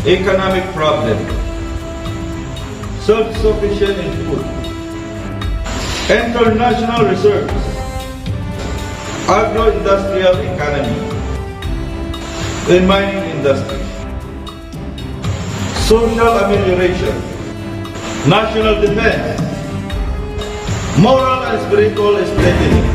economic problem, self-sufficient in food, international research, agro-industrial economy, and mining industry, social amelioration, national defense, moral and spiritual strengthening.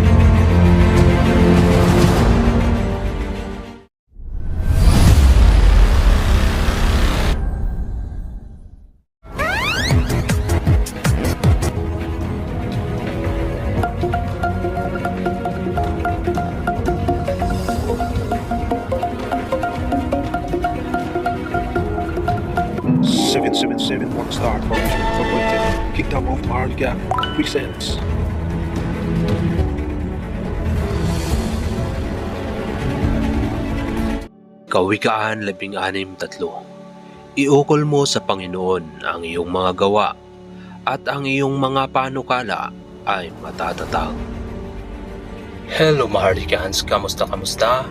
Rockstar Progreso Kingdom of Maharlika presents. Kawikaan 16:3. Iukol mo sa Panginoon ang iyong mga gawa at ang iyong mga panukala ay matatatag. Hello Maharlikans, kamusta?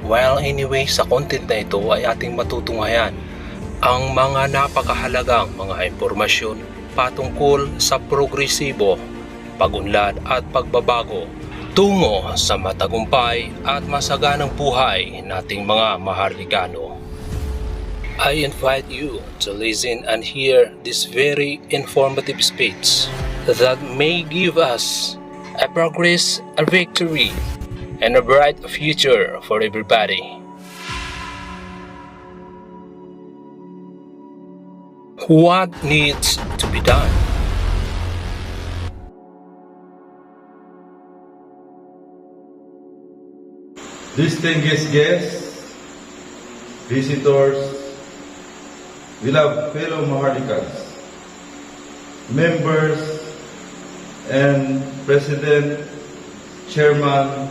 Well anyway, sa content na ito ay ating matutunghayan ang mga napakahalagang mga impormasyon patungkol sa progresibo, pagunlad at pagbabago tungo sa matagumpay at masaganang buhay nating mga Maharlikano. I invite you to listen and hear this very informative speech that may give us a progress, a victory, and a bright future for everybody. What needs to be done? Distinguished guests, visitors, beloved fellow Maharlikans, members and President, Chairman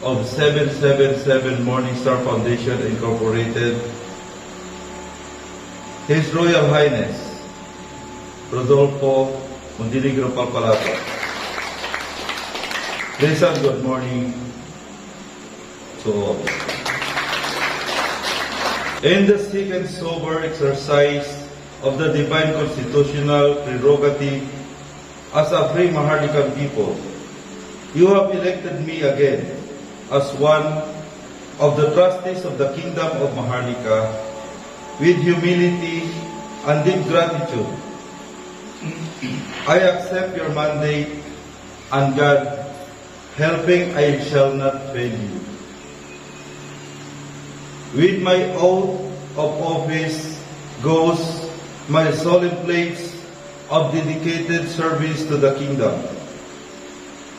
of 777 Morningstar Foundation Incorporated, His Royal Highness Rodolfo Montenegro Papalato. Pleasant good morning to all. In the second sober exercise of the divine constitutional prerogative as a free Maharlikan people, you have elected me again as one of the trustees of the Kingdom of Maharlika. With humility and deep gratitude, I accept your mandate, and God helping, I shall not fail you. With my oath of office goes my solemn pledge of dedicated service to the kingdom,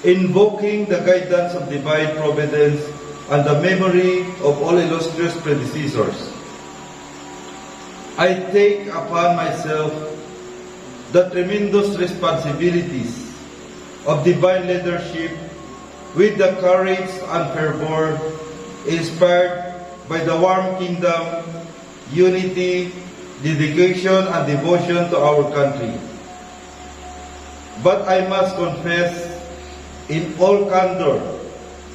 invoking the guidance of divine providence and the memory of all illustrious predecessors. I take upon myself the tremendous responsibilities of divine leadership with the courage and fervor inspired by the warm kingdom, unity, dedication, and devotion to our country. But I must confess in all candor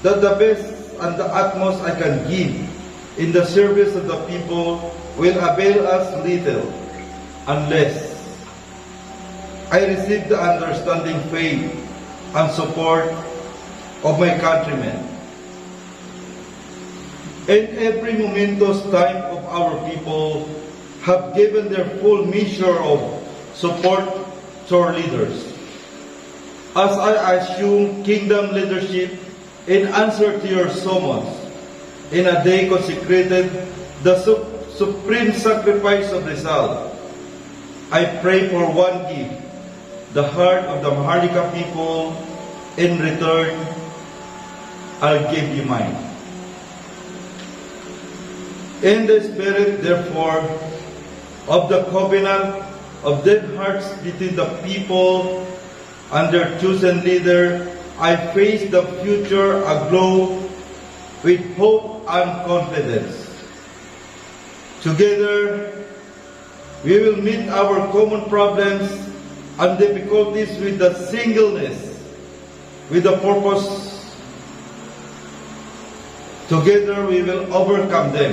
that the best and the utmost I can give in the service of the people will avail us little unless I receive the understanding faith and support of my countrymen. In every momentous time of our people have given their full measure of support to our leaders. As I assume kingdom leadership in answer to your summons, in a day consecrated the supreme sacrifice of Rizal, I pray for one gift, the heart of the Maharlika people. In return, I'll give you mine. In the spirit, therefore, of the covenant of dead hearts between the people and their chosen leader, I face the future aglow with hope and confidence. Together, we will meet our common problems and difficulties with the singleness, with the purpose. Together, we will overcome them.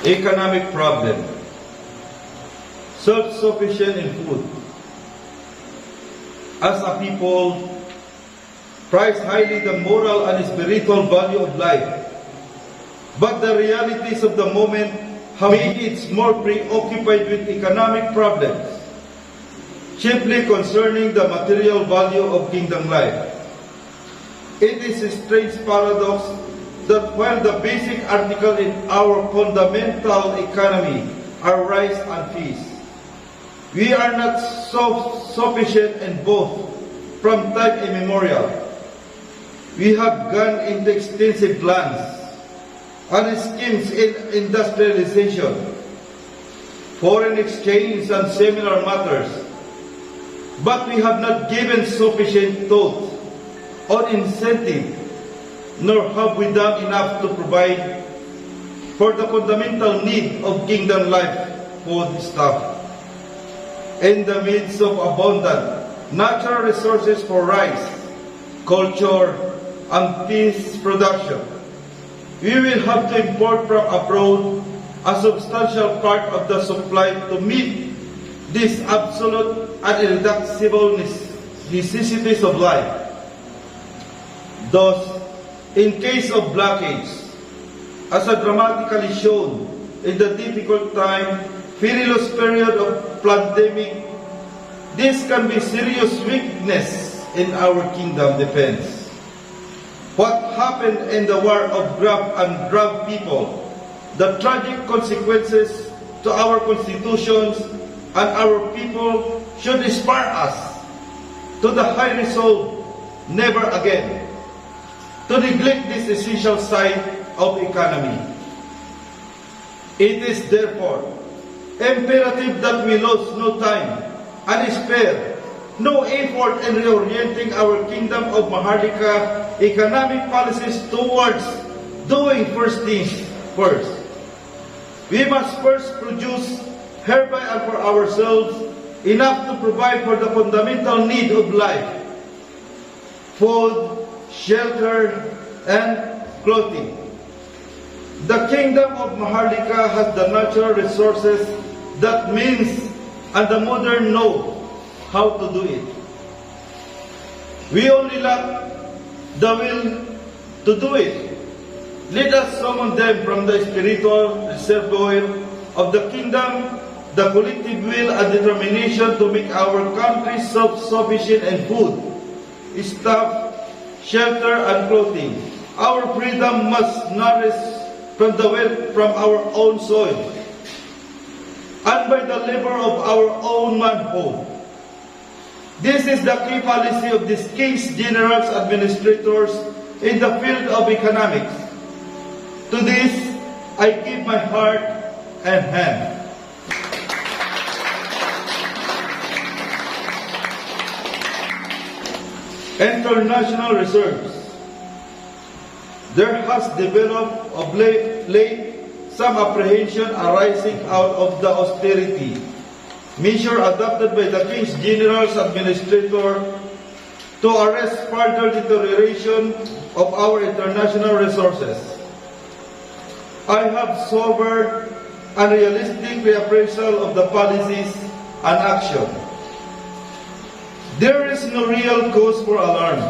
economic problem, self-sufficient in food. As a people, prize highly the moral and spiritual value of life. But the realities of the moment have made it more preoccupied with economic problems, chiefly concerning the material value of kingdom life. It is a strange paradox that while the basic article in our fundamental economy are rice and fish, we are not self-sufficient in both from time immemorial. We have gone into extensive plans and schemes in industrialization, foreign exchange and similar matters, but we have not given sufficient thought on incentive, nor have we done enough to provide for the fundamental need of kingdom life, food stuff. In the midst of abundant natural resources for rice, culture, and fish production, we will have to import from abroad a substantial part of the supply to meet these absolute and irreducible necessities of life. Thus, in case of blockage, as dramatically shown in the difficult time, perilous period of pandemic, this can be serious weakness in our kingdom defense. What happened in the war of grab and drug people, the tragic consequences to our constitutions and our people should inspire us to the high resolve never again to neglect this essential side of economy. It is therefore imperative that we lose no time and spare no effort in reorienting our Kingdom of Maharlika economic policies towards doing first things first. We must first produce hereby and for ourselves enough to provide for the fundamental need of life: food, shelter, and clothing. The Kingdom of Maharlika has the natural resources that means and the modern know how to do it. We only lack the will to do it. Let us summon them from the spiritual reservoir of the kingdom, the collective will and determination to make our country self-sufficient in food, stuff, shelter, and clothing. Our freedom must nourish from the wealth from our own soil and by the labor of our own manhood. This is the key policy of these kings, generals, administrators in the field of economics. To this, I give my heart and hand. International reserves. There has developed of late some apprehension arising out of the austerity measure adopted by the King's General's Administrator to arrest further deterioration of our international resources. I have sober and realistic reappraisal of the policies and action. There is no real cause for alarm.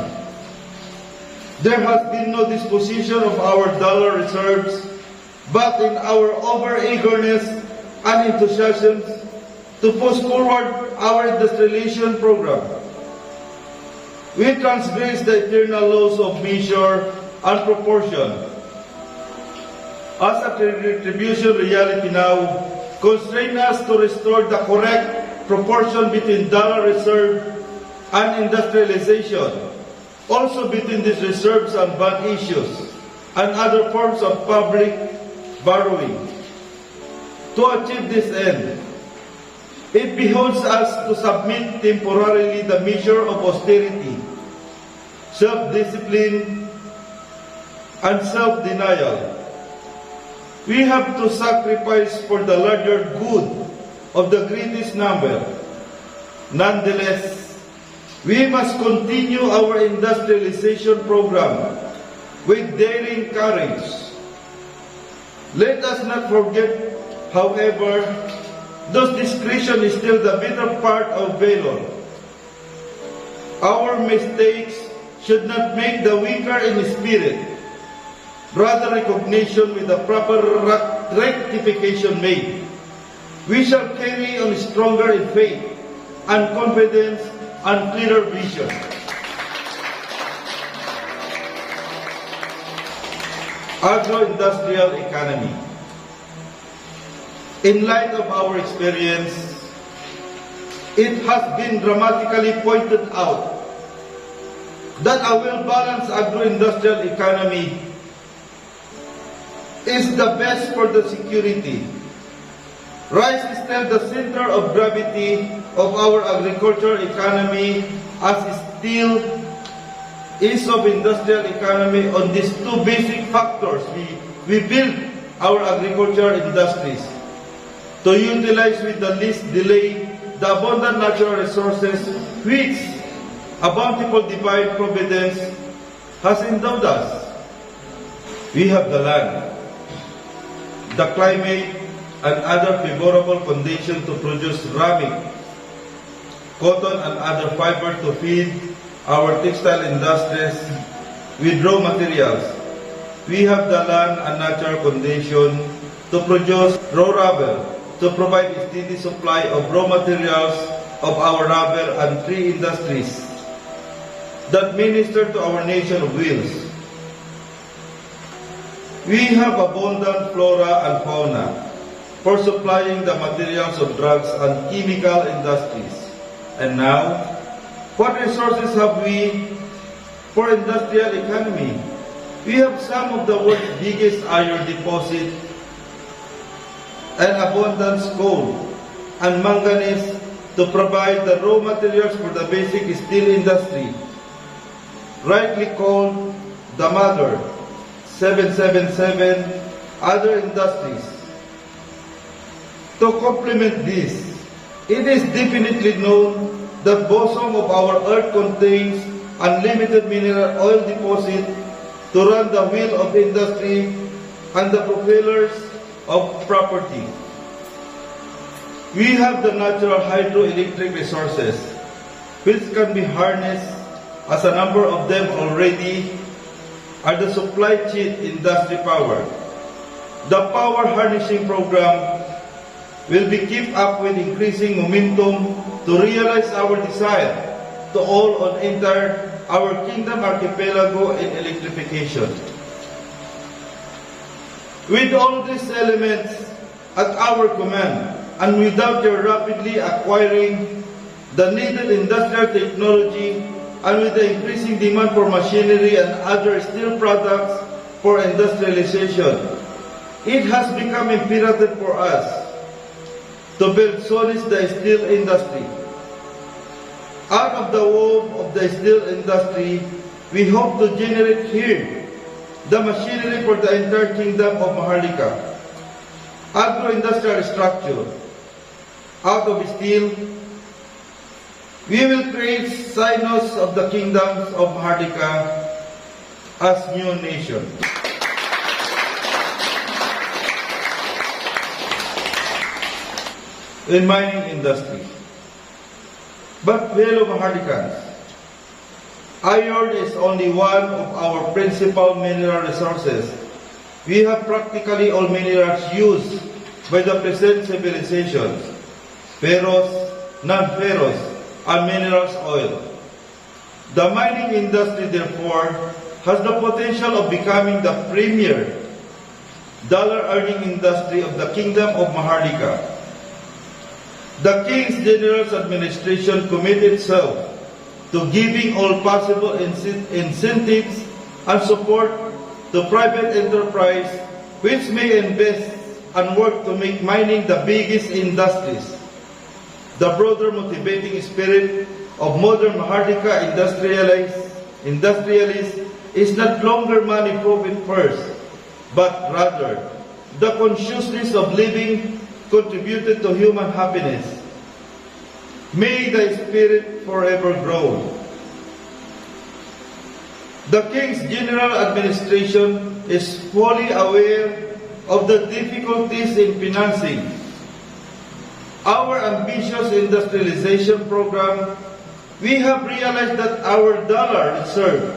There has been no disposition of our dollar reserves, but in our over-eagerness and enthusiasm to push forward our industrialization program, we transgress the eternal laws of measure and proportion. As a retribution reality now constrain us to restore the correct proportion between dollar reserve and industrialization, also between these reserves and bond issues and other forms of public borrowing. To achieve this end, it behooves us to submit temporarily the measure of austerity, self-discipline, and self-denial. We have to sacrifice for the larger good of the greatest number. Nonetheless, we must continue our industrialization program with daring courage. Let us not forget, however, those discretion is still the bitter part of valor. Our mistakes should not make the weaker in spirit. Rather, recognition with the proper rectification made. We shall carry on stronger in faith and confidence and clearer vision. Agro-industrial economy. In light of our experience, it has been dramatically pointed out that a well-balanced agro-industrial economy is the best for the security. Rice is still the center of gravity of our agricultural economy, as steel is of industrial economy. On these two basic factors, we build our agricultural industries to utilize with the least delay the abundant natural resources which a bountiful divine providence has endowed us. We have the land, the climate, and other favorable conditions to produce ramik, cotton, and other fiber to feed our textile industries with raw materials. We have the land and natural condition to produce raw rubber, to provide a steady supply of raw materials of our rubber and tree industries that minister to our nation of wheels. We have abundant flora and fauna for supplying the materials of drugs and chemical industries. And now, what resources have we for industrial economy? We have some of the world's biggest iron deposit and abundant coal and manganese to provide the raw materials for the basic steel industry, rightly called the mother, 777 other industries. To complement this, it is definitely known that bosom of our earth contains unlimited mineral oil deposit to run the wheel of industry and the propellers of property. We have the natural hydroelectric resources, which can be harnessed, as a number of them already are the supply chain industry power. The power harnessing program will be kept up with increasing momentum to realize our desire to all on enter our kingdom archipelago in electrification. With all these elements at our command, and without their rapidly acquiring the needed industrial technology, and with the increasing demand for machinery and other steel products for industrialization, it has become imperative for us to build solid the steel industry. Out of the womb of the steel industry, we hope to generate here the machinery for the entire kingdom of Maharlika. Agro-industrial structure. Out of steel, we will create sinos of the kingdoms of Maharlika as new nation. In mining industry. But fellow Maharlikans, iron is only one of our principal mineral resources. We have practically all minerals used by the present civilizations: ferrous, non-ferrous, and minerals oil. The mining industry, therefore, has the potential of becoming the premier dollar-earning industry of the Kingdom of Maharlika. The King's General's Administration committed itself to giving all possible incentives and support to private enterprise which may invest and work to make mining the biggest industries. The broader motivating spirit of modern Maharlika industrialists is not longer money profit first, but rather the consciousness of living contributed to human happiness. May the spirit forever grow. The King's General Administration is fully aware of the difficulties in financing our ambitious industrialization program, we have realized that our dollar reserve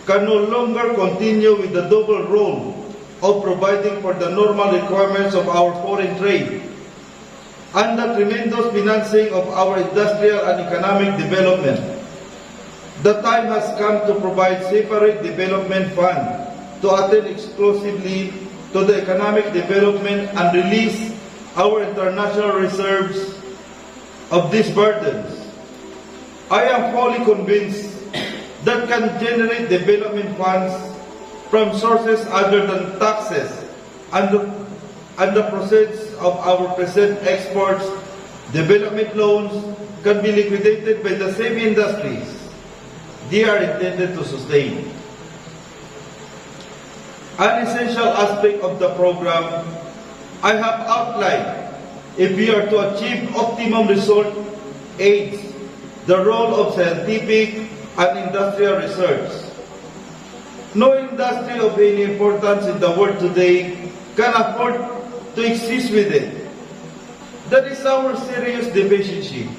can no longer continue with the double role of providing for the normal requirements of our foreign trade and the tremendous financing of our industrial and economic development. The time has come to provide separate development fund to attend exclusively to the economic development and release our international reserves of these burdens. I am fully convinced that can generate development funds from sources other than taxes and the proceeds of our present exports. Development loans can be liquidated by the same industries they are intended to sustain. An essential aspect of the program I have outlined, if we are to achieve optimum result, aids the role of scientific and industrial research. No industry of any importance in the world today can afford to exist with it. That is our serious deficiency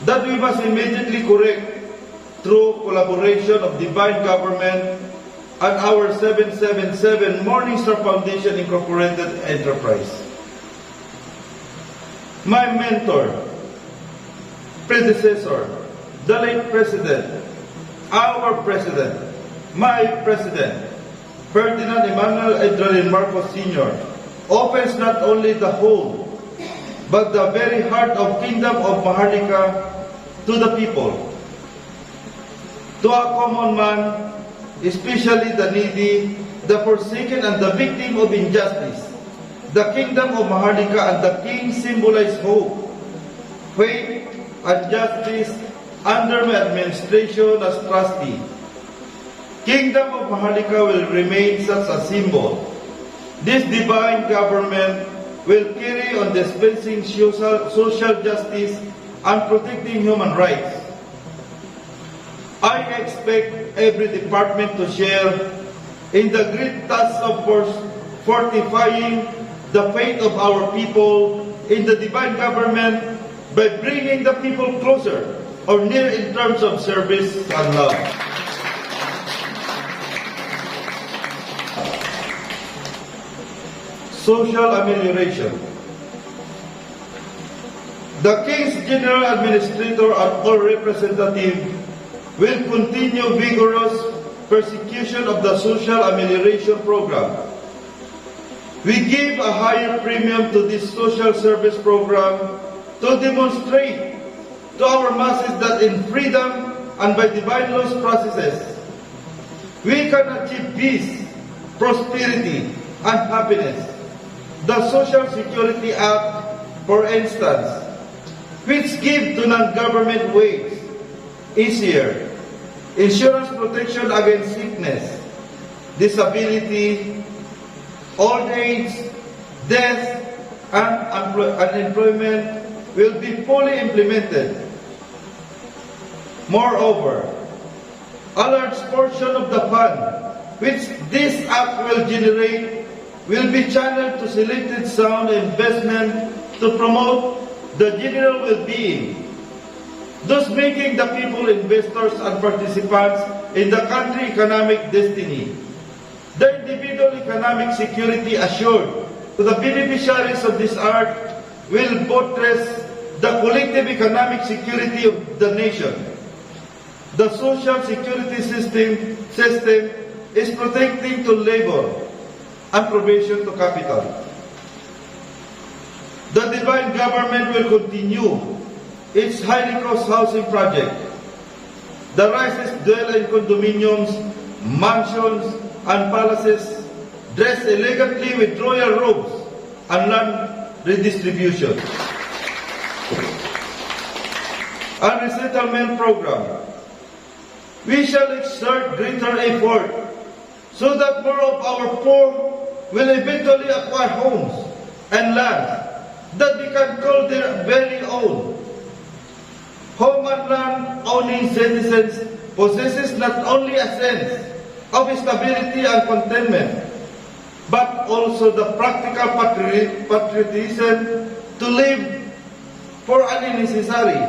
that we must immediately correct through collaboration of divine government and our 777 Morningstar Foundation Incorporated enterprise. My mentor, predecessor, the late President, our President, my President, Ferdinand Emmanuel Adrian Marcos Sr., opens not only the home, but the very heart of Kingdom of Maharlika to the people. To a common man, especially the needy, the forsaken, and the victim of injustice, the Kingdom of Maharlika and the King symbolize hope, faith, and justice under my administration as trustee. Kingdom of Maharlika will remain such a symbol. This divine government will carry on dispensing social justice and protecting human rights. I expect every department to share in the great task of fortifying the faith of our people in the divine government by bringing the people closer or near in terms of service and love. Social amelioration. The King's General Administrator and all representatives will continue vigorous persecution of the social amelioration program. We give a higher premium to this social service program to demonstrate to our masses that in freedom and by divine laws processes, we can achieve peace, prosperity, and happiness. The Social Security Act, for instance, which gives to non-government wage easier insurance protection against sickness, disability, old age, death, and unemployment will be fully implemented. Moreover, a large portion of the fund which this act will generate will be channeled to selected sound investment to promote the general well-being, thus making the people investors and participants in the country's economic destiny. The individual economic security assured to the beneficiaries of this act will buttress the collective economic security of the nation. The social security system is protecting to labor and provision to capital. The divine government will continue its highly cost housing project. The righteous dwell in condominiums, mansions, and palaces, dressed elegantly with royal robes and land redistribution. A resettlement program. We shall exert greater effort so that more of our poor will eventually acquire homes and lands that they can call their very own. Home and land owning citizens possesses not only a sense of stability and contentment, but also the practical patriotism to live for unnecessary,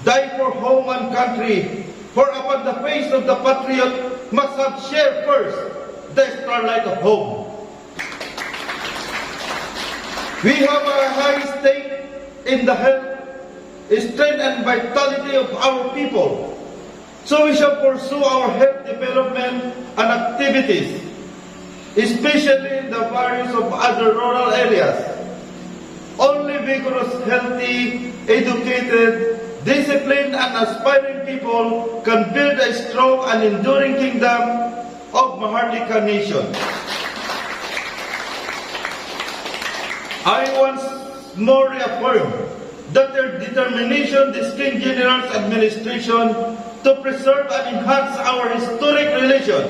die for home and country, for upon the face of the patriot must have shared first the starlight of home. We have a high stake in the health, strength and vitality of our people, so we shall pursue our health development and activities, especially in the various of other rural areas. Only vigorous, healthy, educated, disciplined and aspiring people can build a strong and enduring kingdom of Maharlika nation. I once more reaffirm that their determination, this King General's administration, to preserve and enhance our historic relation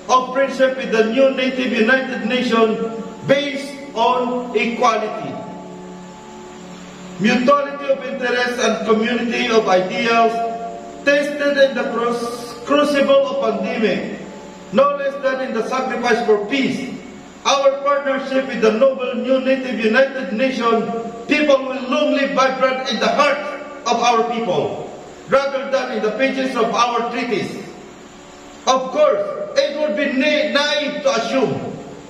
of friendship with the new native United Nations based on equality, mutuality of interest and community of ideals tested in the crucible of pandemic, no less than in the sacrifice for peace. Our partnership with the noble new native United Nations people will long live vibrant in the hearts of our people, rather than in the pages of our treaties. Of course, it would be naive to assume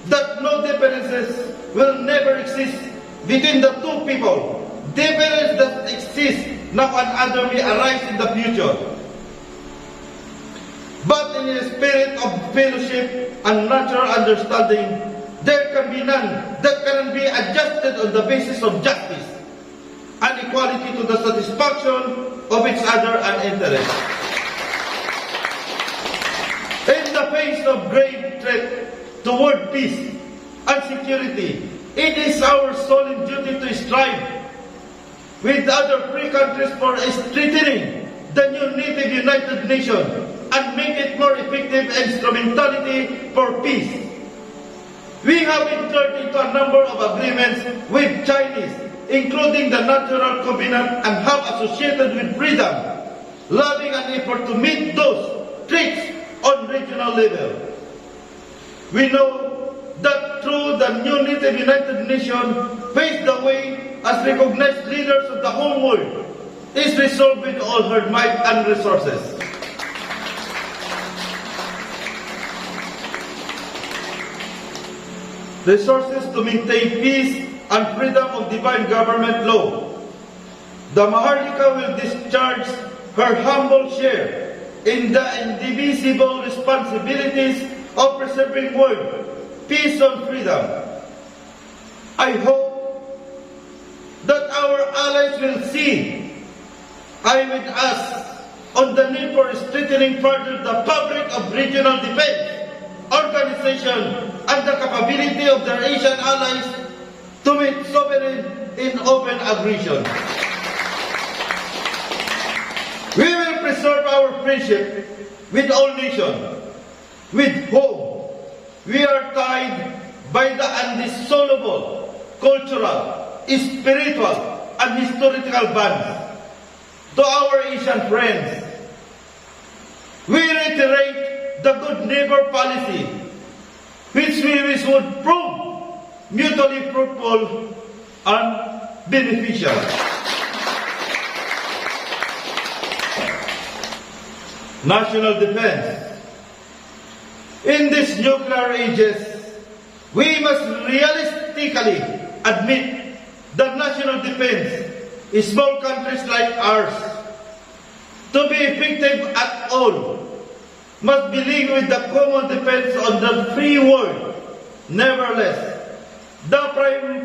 that no differences will never exist between the two people. Differences that exist now and other may arise in the future. But in the spirit of fellowship and natural understanding, there can be none that can be adjusted on the basis of justice and equality to the satisfaction of each other and interest. In the face of grave threat toward peace and security, it is our solemn duty to strive with other free countries for strengthening the new native United Nations and make it more effective instrumentality for peace. We have entered into a number of agreements with Chinese, including the Natural Covenant, and have associated with freedom, loving an effort to meet those threats on regional level. We know that through the new native United Nations paved the way as recognized leaders of the whole world, is resolved with all her might and resources. Resources to maintain peace and freedom of divine government law. The Maharlika will discharge her humble share in the indivisible responsibilities of preserving world, peace and freedom. I hope that our allies will see eye with us on the need for strengthening further the fabric of regional defense, organization, and the capability of their Asian allies to meet sovereign in open aggression. We will preserve our friendship with all nations, with whom we are tied by the undissoluble cultural, spiritual, and historical bonds. To our Asian friends, we reiterate the good neighbor policy, which we wish would prove mutually fruitful and beneficial. National defense. In these nuclear ages, we must realistically admit that national defense in small countries like ours, to be effective at all, must be linked with the common defense on the free world. Nevertheless, the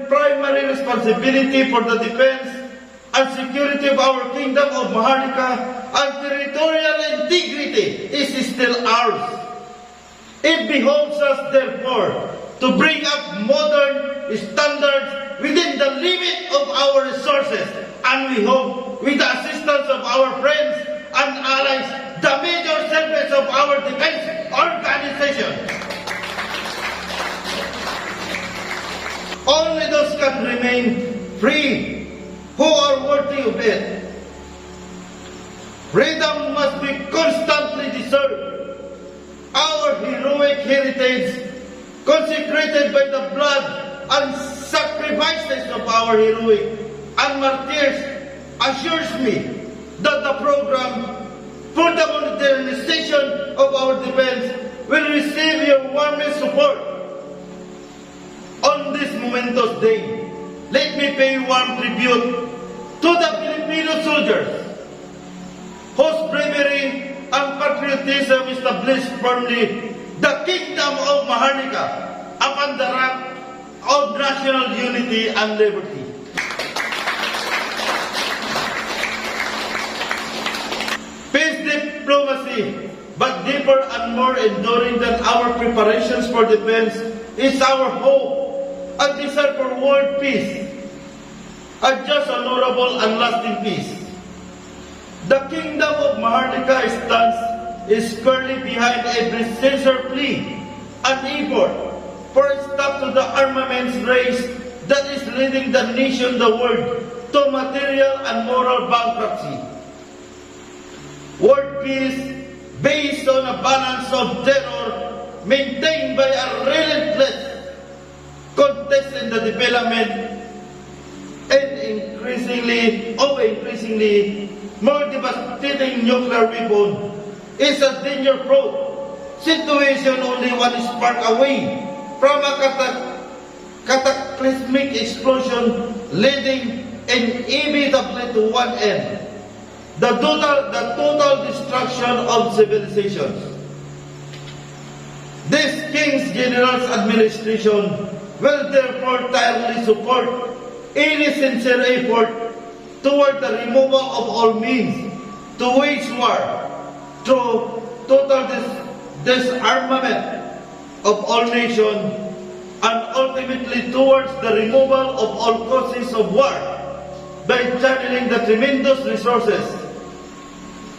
primary responsibility for the defense and security of our Kingdom of Maharlika and territorial integrity is still ours. It behoves us, therefore, to bring up modern standards within the limit of our resources, and we hope, with the assistance of our friends and allies, the major segments of our defense organization. Only those can remain free who are worthy of it. Freedom must be constantly deserved. Our heroic heritage consecrated by the blood and sacrifices of our heroic and martyrs, assures me that the program for the modernization of our defense will receive your warmest support. On this momentous day, let me pay warm tribute to the Filipino soldiers whose bravery and patriotism established firmly the Kingdom of Maharlika upon the rock of national unity and liberty. Peace diplomacy, but deeper and more enduring than our preparations for defense, is our hope and desire for world peace, a just, honorable, and lasting peace. The Kingdom of Maharlika stands squarely behind every sincere plea and effort for a stop to the armaments race that is leading the nation, the world, to material and moral bankruptcy. World peace based on a balance of terror maintained by a relentless contest in the development and increasingly more devastating nuclear weapon is a danger-proof situation only one spark away from a cataclysmic explosion leading inevitably to one end, the total destruction of civilizations. This King's General's administration will therefore tirelessly support any sincere effort toward the removal of all means to wage war through total disarmament of all nations and ultimately towards the removal of all causes of war by channeling the tremendous resources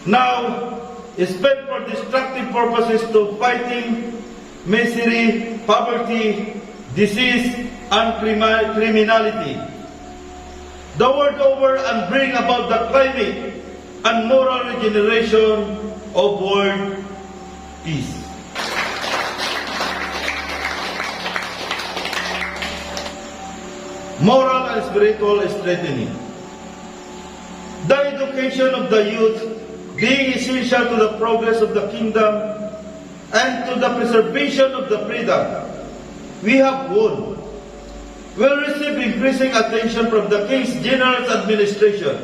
now spent for destructive purposes to fighting misery, poverty, disease, and criminality the world over and bring about the climate and moral regeneration of world peace. Moral and spiritual strengthening. The education of the youth being essential to the progress of the kingdom and to the preservation of the freedom we have won will receive increasing attention from the King's General's administration.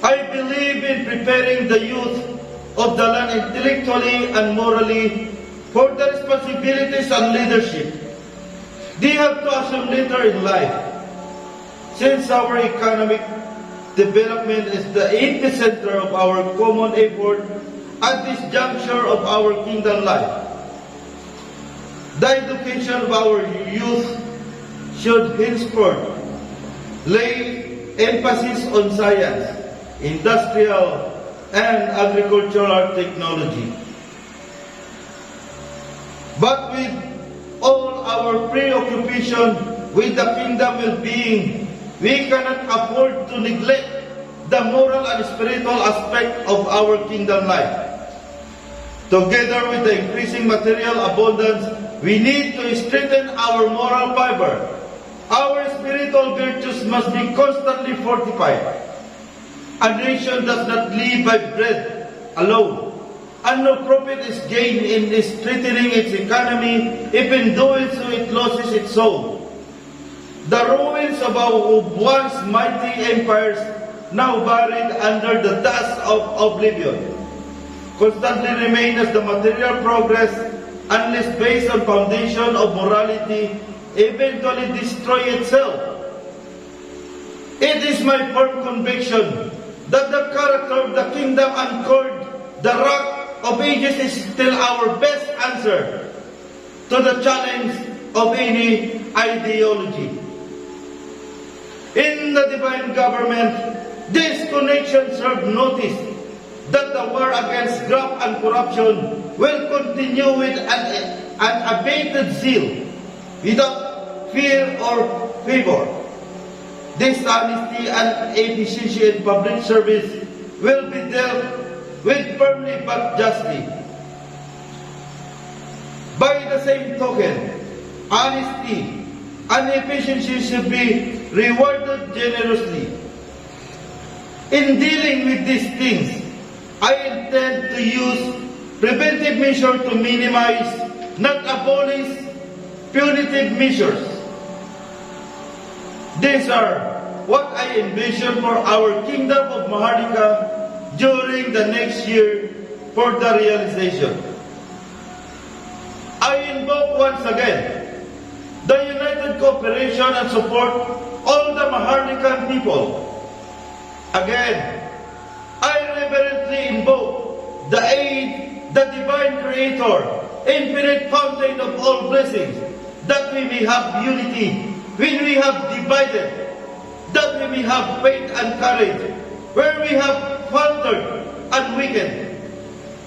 I believe in preparing the youth of the land intellectually and morally for the responsibilities and leadership they have to assume later in life. Since our economic development is the epicenter of our common effort at this juncture of our kingdom life, the education of our youth should henceforth lay emphasis on science, industrial, and agricultural technology. But with all our preoccupation with the kingdom well-being, we cannot afford to neglect the moral and spiritual aspect of our kingdom life. Together with the increasing material abundance, we need to strengthen our moral fiber. Our spiritual virtues must be constantly fortified. A nation does not live by bread alone, and no profit is gained in strengthening its economy. If in doing so it loses its soul. The ruins of our once mighty empires, now buried under the dust of oblivion, constantly remain as the material progress, unless based on foundation of morality, eventually destroy itself. It is my firm conviction that the character of the kingdom anchored the rock of ages is still our best answer to the challenge of any ideology. In the divine government, this connection serves notice that the war against graft and corruption will continue with an unabated zeal, without fear or favor. Dishonesty and efficiency in public service will be dealt with firmly but justly. By the the same token, honesty and efficiency should be rewarded generously. In dealing with these things, I intend to use preventive measures to minimize, not abolish, punitive measures. These are what I envision for our Kingdom of Maharlika during the next year for the realization. I invoke once again the united cooperation and support all the Maharlikan people. Again, I reverently invoke the aid, the divine creator, infinite fountain of all blessings, that we may have unity when we have divided, that we may have faith and courage where we have faltered and weakened,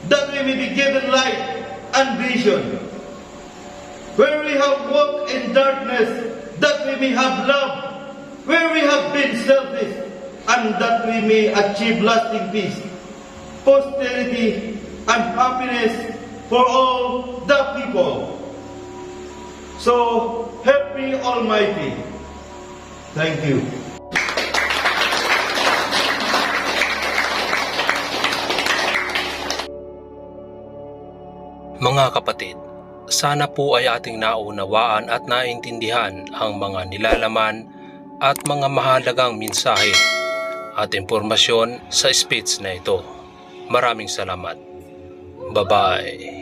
that we may be given light and vision where we have walked in darkness, that we may have love where we have been selfish, and that we may achieve lasting peace, prosperity, and happiness for all the people. So, help me, Almighty. Thank you. Mga kapatid, sana po ay ating naunawaan at naintindihan ang mga nilalaman at mga mahalagang mensahe at impormasyon sa speech na ito. Maraming salamat. Bye-bye.